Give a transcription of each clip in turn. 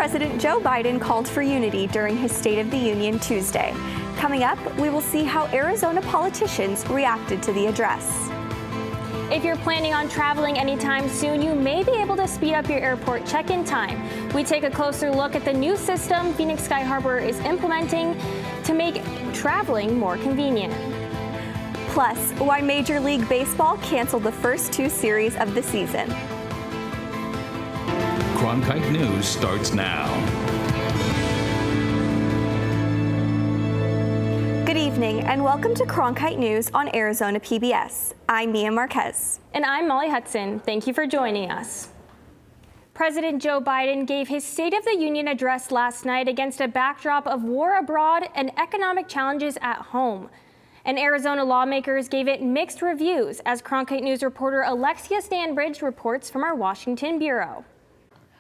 President Joe Biden called for unity during his State of the Union Tuesday. Coming up, we will see how Arizona politicians reacted to the address. If you're planning on traveling anytime soon, you may be able to speed up your airport check-in time. We take a closer look at the new system Phoenix Sky Harbor is implementing to make traveling more convenient. Plus, why Major League Baseball canceled the first 2 series of the season. Cronkite News starts now. Good evening and welcome to Cronkite News on Arizona PBS. I'm Mia Marquez. And I'm Molly Hudson. Thank you for joining us. President Joe Biden gave his State of the Union address last night against a backdrop of war abroad and economic challenges at home. And Arizona lawmakers gave it mixed reviews, as Cronkite News reporter Alexia Stanbridge reports from our Washington bureau.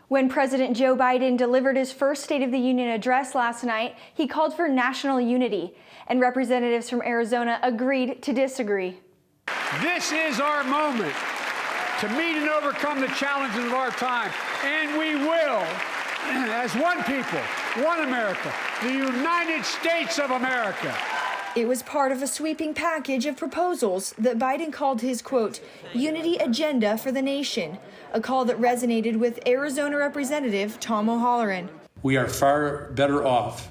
When President Joe Biden delivered his first State of the Union address last night, he called for national unity, and representatives from Arizona agreed to disagree. This is our moment to meet and overcome the challenges of our time, and we will, as one people, one America, the United States of America. It was part of a sweeping package of proposals that Biden called his, quote, unity agenda for the nation, a call that resonated with Arizona Representative Tom O'Halloran. We are far better off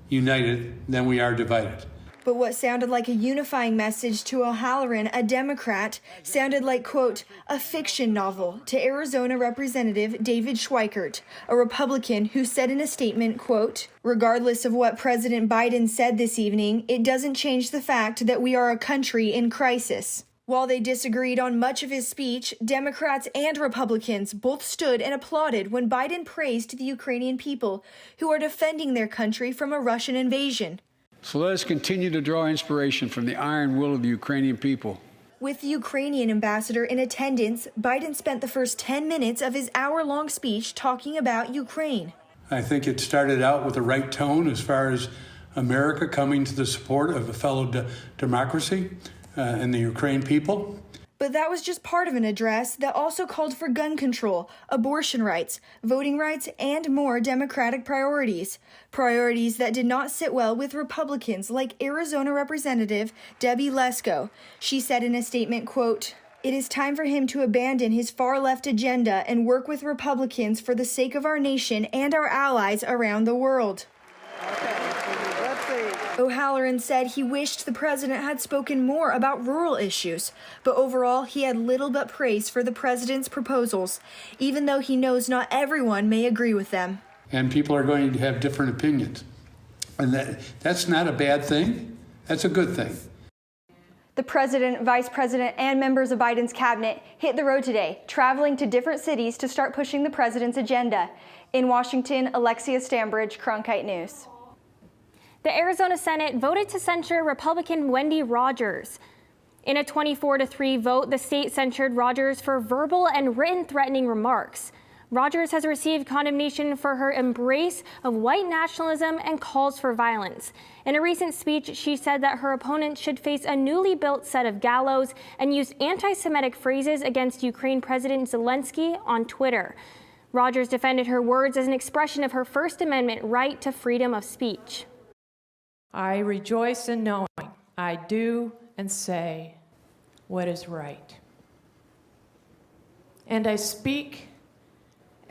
united than we are divided. But what sounded like a unifying message to O'Halloran, a Democrat, sounded like, quote, a fiction novel to Arizona Representative David Schweikert, a Republican who said in a statement, quote, regardless of what President Biden said this evening, it doesn't change the fact that we are a country in crisis. While they disagreed on much of his speech, Democrats and Republicans both stood and applauded when Biden praised the Ukrainian people who are defending their country from a Russian invasion. So let us continue to draw inspiration from the iron will of the Ukrainian people. With the Ukrainian ambassador in attendance, Biden spent the first 10 minutes of his hour-long speech talking about Ukraine. I think it started out with the right tone as far as America coming to the support of a fellow democracy and the Ukraine people. But that was just part of an address that also called for gun control, abortion rights, voting rights, and more Democratic priorities. Priorities that did not sit well with Republicans like Arizona Representative Debbie Lesko. She said in a statement, quote, it is time for him to abandon his far-left agenda and work with Republicans for the sake of our nation and our allies around the world. O'Halloran said he wished the president had spoken more about rural issues, but overall he had little but praise for the president's proposals, even though he knows not everyone may agree with them. And people are going to have different opinions. And that's not a bad thing. That's a good thing. The president, vice president, and members of Biden's cabinet hit the road today, traveling to different cities to start pushing the president's agenda. In Washington, Alexia Stanbridge, Cronkite News. The Arizona Senate voted to censure Republican Wendy Rogers. In a 24-3 vote, the state censured Rogers for verbal and written threatening remarks. Rogers has received condemnation for her embrace of white nationalism and calls for violence. In a recent speech, she said that her opponents should face a newly built set of gallows and used anti-Semitic phrases against Ukraine President Zelensky on Twitter. Rogers defended her words as an expression of her First Amendment right to freedom of speech. I rejoice in knowing I do and say what is right. And I speak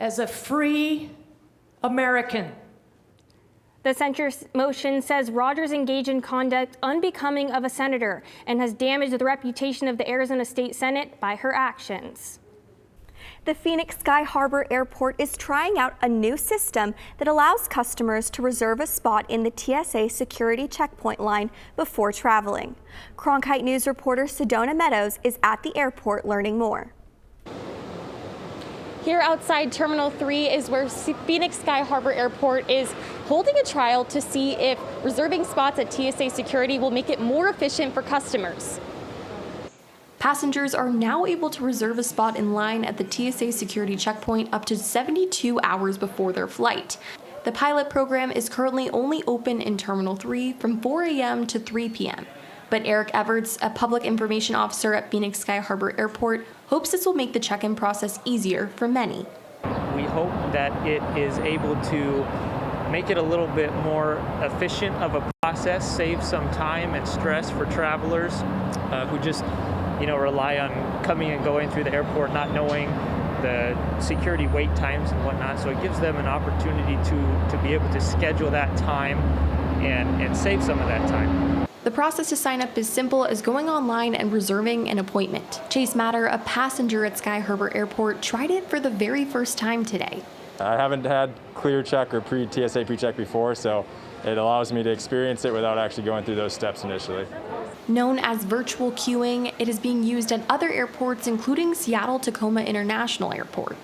as a free American. The censure motion says Rogers engaged in conduct unbecoming of a senator and has damaged the reputation of the Arizona State Senate by her actions. The Phoenix Sky Harbor Airport is trying out a new system that allows customers to reserve a spot in the TSA security checkpoint line before traveling. Cronkite News reporter Sedona Meadows is at the airport learning more. Here outside Terminal 3 is where Phoenix Sky Harbor Airport is holding a trial to see if reserving spots at TSA security will make it more efficient for customers. Passengers are now able to reserve a spot in line at the TSA security checkpoint up to 72 hours before their flight. The pilot program is currently only open in Terminal 3 from 4 a.m. to 3 p.m. But Eric Everts, a public information officer at Phoenix Sky Harbor Airport, hopes this will make the check-in process easier for many. we hope that it is able to make it a little bit more efficient of a process, save some time and stress for travelers who just, rely on coming and going through the airport, not knowing the security wait times and whatnot. So it gives them an opportunity to be able to schedule that time and save some of that time. The process to sign up is simple as going online and reserving an appointment. Chase Matter, a passenger at Sky Harbor Airport, tried it for the very first time today. I haven't had clear check or TSA pre-check before, so it allows me to experience it without actually going through those steps initially. Known as virtual queuing, it is being used at other airports, including Seattle-Tacoma International Airport.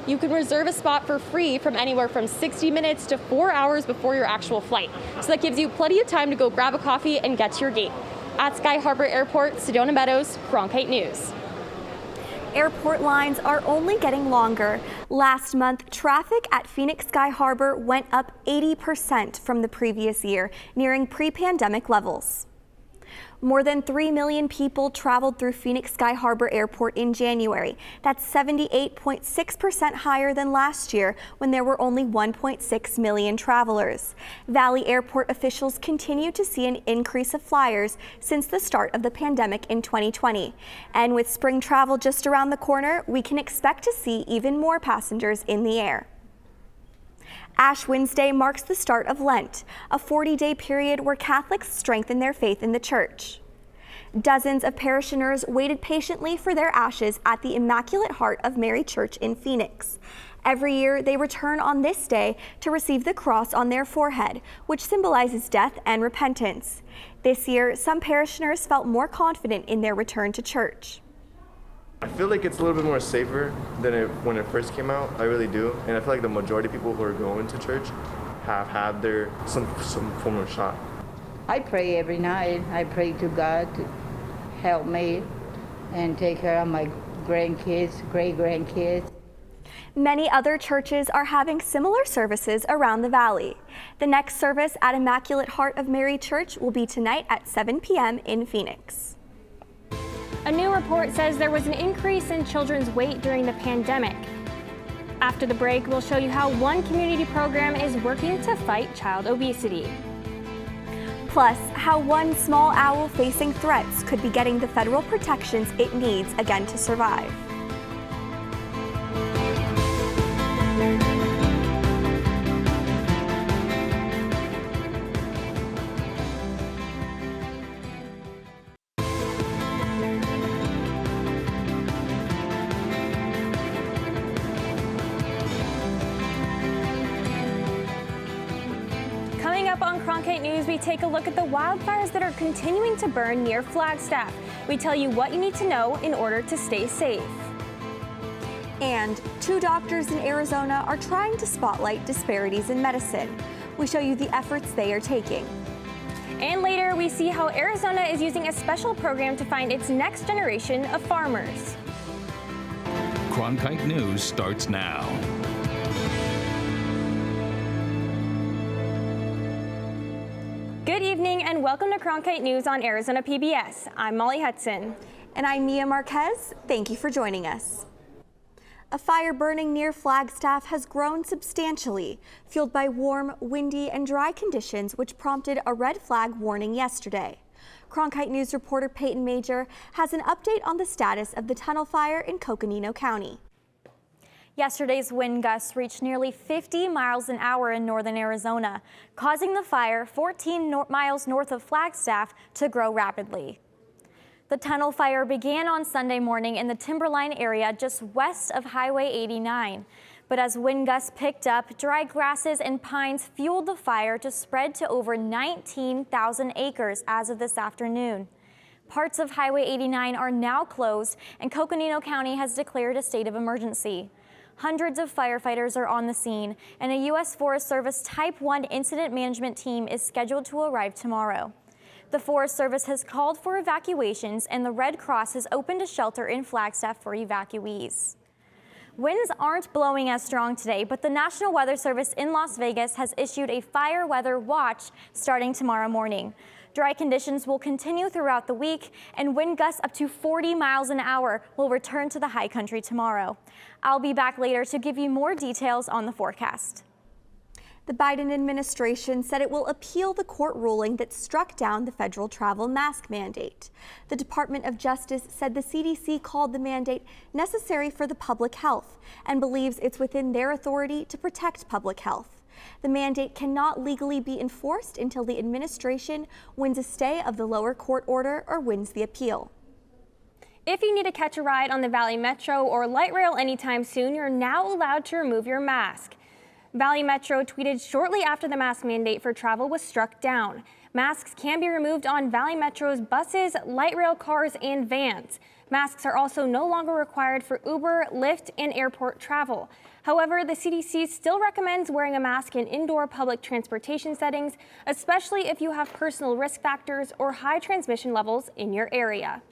You can reserve a spot for free from anywhere from 60 minutes to 4 hours before your actual flight. So that gives you plenty of time to go grab a coffee and get to your gate. At Sky Harbor Airport, Sedona Meadows, Cronkite News. Airport lines are only getting longer. Last month, traffic at Phoenix Sky Harbor went up 80% from the previous year, nearing pre-pandemic levels. More than 3 million people traveled through Phoenix Sky Harbor Airport in January. That's 78.6% higher than last year, when there were only 1.6 million travelers. Valley Airport officials continue to see an increase of flyers since the start of the pandemic in 2020. And with spring travel just around the corner, we can expect to see even more passengers in the air. Ash Wednesday marks the start of Lent, a 40-day period where Catholics strengthen their faith in the church. Dozens of parishioners waited patiently for their ashes at the Immaculate Heart of Mary Church in Phoenix. Every year, they return on this day to receive the cross on their forehead, which symbolizes death and repentance. This year, some parishioners felt more confident in their return to church. I feel like it's a little bit more safer than when it first came out. I really do. And I feel like the majority of people who are going to church have had some form of shot. I pray every night. I pray to God to help me and take care of my grandkids, great-grandkids. Many other churches are having similar services around the valley. The next service at Immaculate Heart of Mary Church will be tonight at 7 p.m. in Phoenix. A new report says there was an increase in children's weight during the pandemic. After the break, we'll show you how one community program is working to fight child obesity. Plus, how one small owl facing threats could be getting the federal protections it needs again to survive. Coming up on Cronkite News, we take a look at the wildfires that are continuing to burn near Flagstaff. We tell you what you need to know in order to stay safe. And 2 doctors in Arizona are trying to spotlight disparities in medicine. We show you the efforts they are taking. And later, we see how Arizona is using a special program to find its next generation of farmers. Cronkite News starts now. Good evening and welcome to Cronkite News on Arizona PBS. I'm Molly Hudson. And I'm Mia Marquez. Thank you for joining us. A fire burning near Flagstaff has grown substantially, fueled by warm, windy, and dry conditions which prompted a red flag warning yesterday. Cronkite News reporter Peyton Major has an update on the status of the tunnel fire in Coconino County. Yesterday's wind gusts reached nearly 50 miles an hour in northern Arizona, causing the fire 14 miles north of Flagstaff to grow rapidly. The tunnel fire began on Sunday morning in the Timberline area just west of Highway 89. But as wind gusts picked up, dry grasses and pines fueled the fire to spread to over 19,000 acres as of this afternoon. Parts of Highway 89 are now closed, and Coconino County has declared a state of emergency. Hundreds of firefighters are on the scene, and a U.S. Forest Service Type 1 incident management team is scheduled to arrive tomorrow. The Forest Service has called for evacuations, and the Red Cross has opened a shelter in Flagstaff for evacuees. Winds aren't blowing as strong today, but the National Weather Service in Las Vegas has issued a fire weather watch starting tomorrow morning. Dry conditions will continue throughout the week, and wind gusts up to 40 miles an hour will return to the high country tomorrow. I'll be back later to give you more details on the forecast. The Biden administration said it will appeal the court ruling that struck down the federal travel mask mandate. The Department of Justice said the CDC called the mandate necessary for the public health and believes it's within their authority to protect public health. The mandate cannot legally be enforced until the administration wins a stay of the lower court order or wins the appeal. If you need to catch a ride on the Valley Metro or light rail anytime soon, you're now allowed to remove your mask. Valley Metro tweeted shortly after the mask mandate for travel was struck down. Masks can be removed on Valley Metro's buses, light rail cars, and vans. Masks are also no longer required for Uber, Lyft, and airport travel. However, the CDC still recommends wearing a mask in indoor public transportation settings, especially if you have personal risk factors or high transmission levels in your area.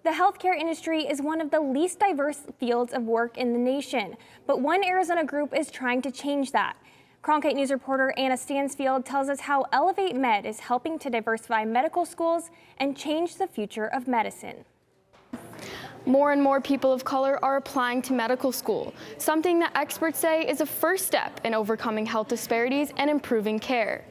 The healthcare industry is one of the least diverse fields of work in the nation, but one Arizona group is trying to change that. Cronkite News reporter Anna Stansfield tells us how Elevate Med is helping to diversify medical schools and change the future of medicine. More and more people of color are applying to medical school, something that experts say is a first step in overcoming health disparities and improving care.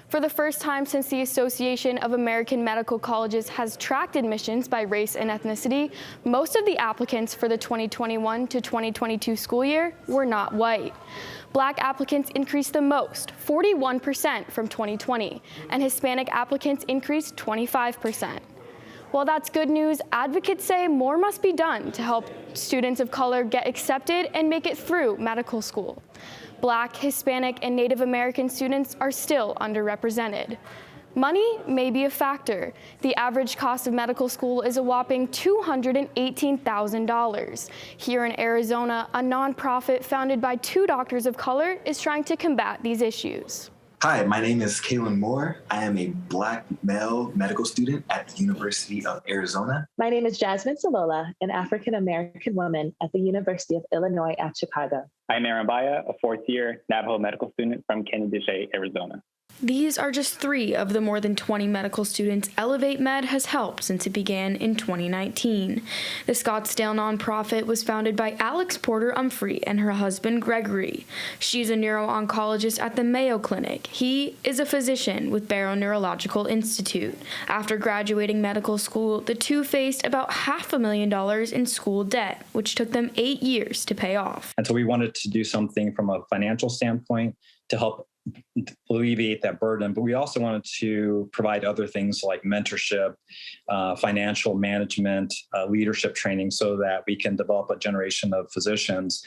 For the first time since the Association of American Medical Colleges has tracked admissions by race and ethnicity, most of the applicants for the 2021 to 2022 school year were not white. Black applicants increased the most, 41% from 2020, and Hispanic applicants increased 25%. While that's good news, advocates say more must be done to help students of color get accepted and make it through medical school. Black, Hispanic, and Native American students are still underrepresented. Money may be a factor. The average cost of medical school is a whopping $218,000. Here in Arizona, a nonprofit founded by 2 doctors of color is trying to combat these issues. Hi, my name is Kalen Moore. I am a Black male medical student at the University of Arizona. My name is Jasmine Salola, an African-American woman at the University of Illinois at Chicago. I'm Aaron Baya, a 4th-year Navajo medical student from Kennedy, Arizona. These are just 3 of the more than 20 medical students Elevate Med has helped since it began in 2019. The Scottsdale nonprofit was founded by Alex Porter Umphrey and her husband Gregory. She's a neuro-oncologist at the Mayo Clinic. He is a physician with Barrow Neurological Institute. After graduating medical school, the 2 faced about $500,000 in school debt, which took them 8 years to pay off. And so we wanted to do something from a financial standpoint to help alleviate that burden, but we also wanted to provide other things like mentorship, financial management, leadership training, so that we can develop a generation of physicians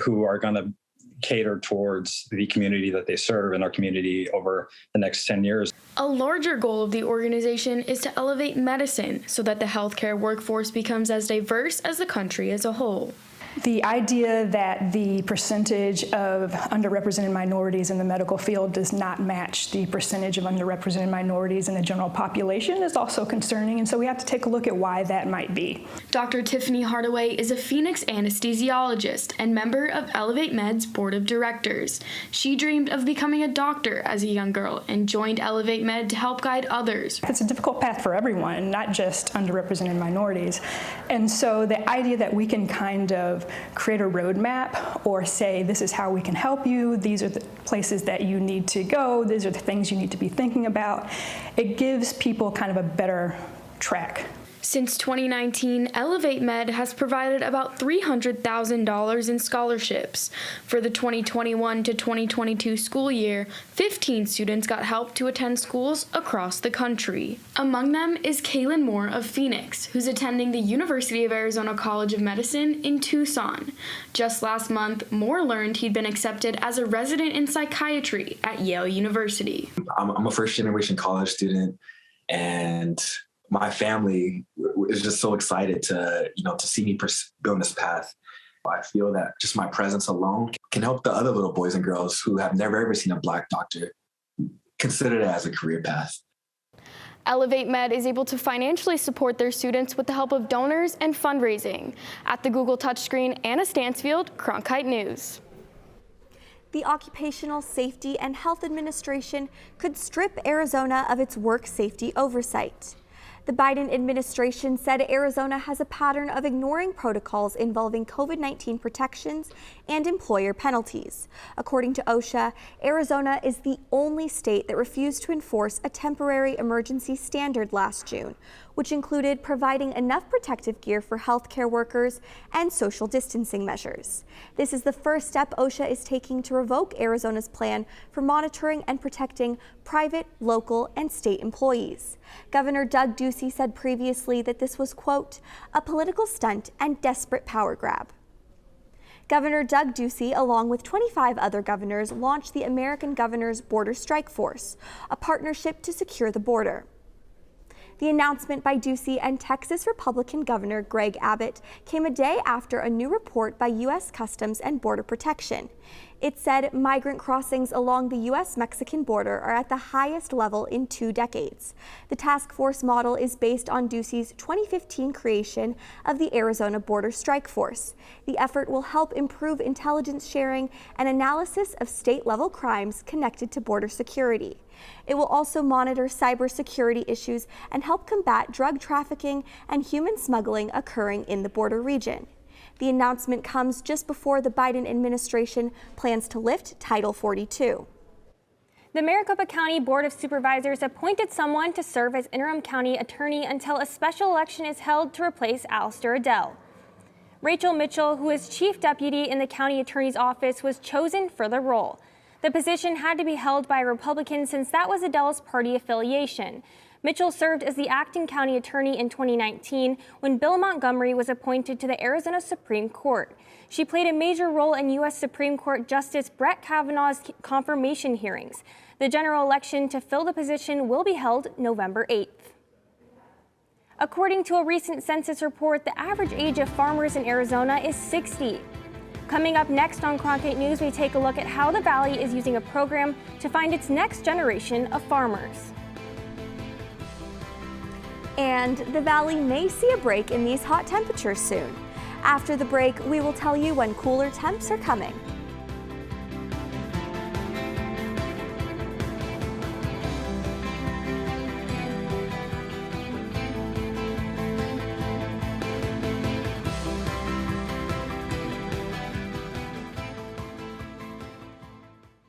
who are going to cater towards the community that they serve in our community over the next 10 years. A larger goal of the organization is to elevate medicine so that the healthcare workforce becomes as diverse as the country as a whole. The idea that the percentage of underrepresented minorities in the medical field does not match the percentage of underrepresented minorities in the general population is also concerning, and so we have to take a look at why that might be. Dr. Tiffany Hardaway is a Phoenix anesthesiologist and member of Elevate Med's board of directors. She dreamed of becoming a doctor as a young girl and joined Elevate Med to help guide others. It's a difficult path for everyone, not just underrepresented minorities, and so the idea that we can kind of create a roadmap or say, this is how we can help you, these are the places that you need to go, these are the things you need to be thinking about, it gives people kind of a better track. Since 2019, Elevate Med has provided about $300,000 in scholarships. For the 2021 to 2022 school year, 15 students got help to attend schools across the country. Among them is Kaylin Moore of Phoenix, who's attending the University of Arizona College of Medicine in Tucson. Just last month, Moore learned he'd been accepted as a resident in psychiatry at Yale University. I'm a first-generation college student, and my family is just so excited to see me go on this path. I feel that just my presence alone can help the other little boys and girls who have never ever seen a Black doctor consider it as a career path. Elevate Med is able to financially support their students with the help of donors and fundraising. At the Google touchscreen, Anna Stansfield, Cronkite News. The Occupational Safety and Health Administration could strip Arizona of its work safety oversight. The Biden administration said Arizona has a pattern of ignoring protocols involving COVID-19 protections and employer penalties. According to OSHA, Arizona is the only state that refused to enforce a temporary emergency standard last June, which included providing enough protective gear for healthcare workers and social distancing measures. This is the first step OSHA is taking to revoke Arizona's plan for monitoring and protecting private, local, and state employees. Governor Doug Ducey said previously that this was, quote, a political stunt and desperate power grab. Governor Doug Ducey, along with 25 other governors, launched the American Governors Border Strike Force, a partnership to secure the border. The announcement by Ducey and Texas Republican Governor Greg Abbott came a day after a new report by U.S. Customs and Border Protection. It said migrant crossings along the U.S.-Mexican border are at the highest level in 2 decades. The task force model is based on Ducey's 2015 creation of the Arizona Border Strike Force. The effort will help improve intelligence sharing and analysis of state-level crimes connected to border security. It will also monitor cybersecurity issues and help combat drug trafficking and human smuggling occurring in the border region. The announcement comes just before the Biden administration plans to lift Title 42. The Maricopa County Board of Supervisors appointed someone to serve as interim county attorney until a special election is held to replace Alistair Adele. Rachel Mitchell, who is chief deputy in the county attorney's office, was chosen for the role. The position had to be held by a Republican since that was Adele's party affiliation. Mitchell served as the acting county attorney in 2019 when Bill Montgomery was appointed to the Arizona Supreme Court. She played a major role in U.S. Supreme Court Justice Brett Kavanaugh's confirmation hearings. The general election to fill the position will be held November 8th. According to a recent census report, the average age of farmers in Arizona is 60. Coming up next on Cronkite News, we take a look at how the Valley is using a program to find its next generation of farmers. And the Valley may see a break in these hot temperatures soon. After the break, we will tell you when cooler temps are coming.